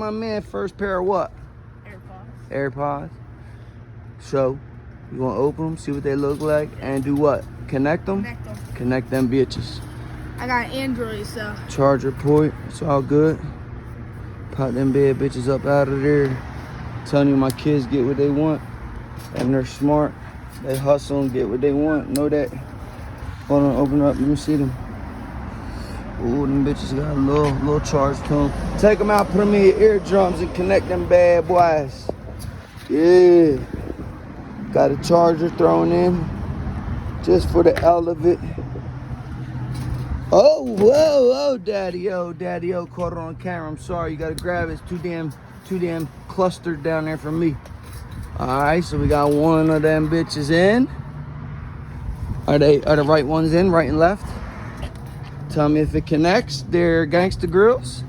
my man first pair of what? AirPods. AirPods. So, you gonna open them, see what they look like, and do what? Connect them? Connect them. Connect them bitches. I got Android, so. Charger port, it's all good. Pop them bad bitches up out of there. Telling you my kids get what they want. And they're smart. They hustle and get what they want. Know that. Hold on, open up. Let me see them. Ooh, them bitches got a little charge to them. Take them out, put them in your eardrums, and connect them bad boys. Yeah. Got a charger thrown in. Just for the hell of it. Oh, whoa, daddy, caught it on camera. I'm sorry, you gotta grab it. It's too damn clustered down there for me. All right, so we got one of them bitches in. Are the right ones in, right and left? Tell me if it connects. They're Gangsta Grills.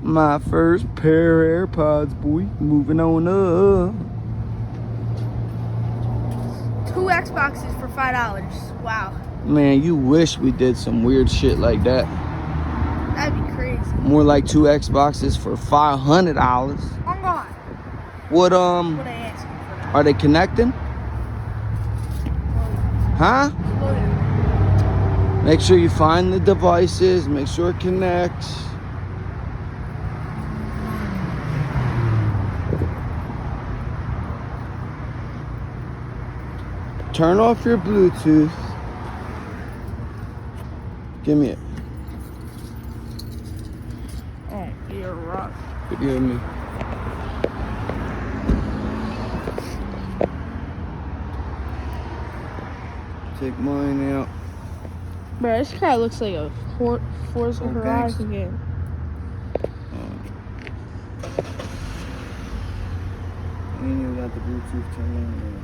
My first pair of AirPods, boy. Moving on up. 2 Xboxes for $5. Wow. Man, you wish we did some weird shit like that. That'd be crazy. More like 2 Xboxes for $500. Oh God. What What I asked you for that. are they connecting? Huh? Make sure you find the devices, make sure it connects. Turn off your Bluetooth. Give me it. Oh, you're a rock. Video me. Take mine out. Bro, this kind of looks like a Forza Horizon game. And you got the Bluetooth turned on.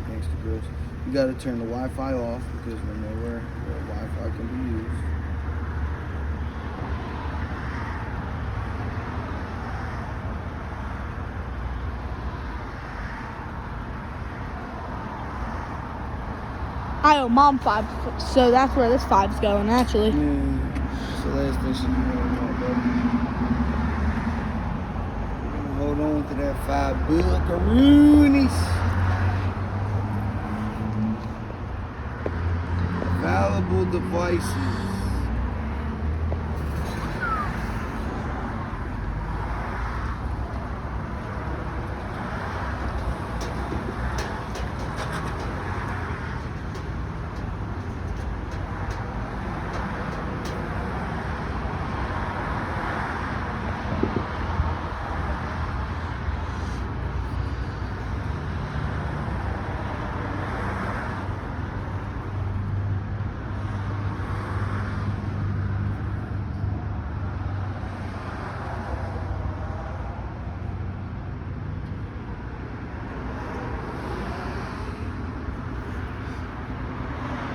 Thanks to Grills. You got to turn the Wi-Fi off because we're nowhere where Wi-Fi can be used. I owe mom $5, so that's where this $5's going, actually. Yeah, it's the last thing she can hold on to that $5 Valuable devices.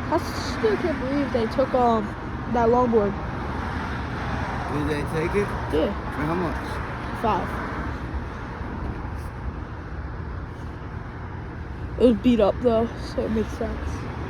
I still can't believe they took that longboard. Did they take it? Yeah. For how much? 5. It was beat up though, so it makes sense.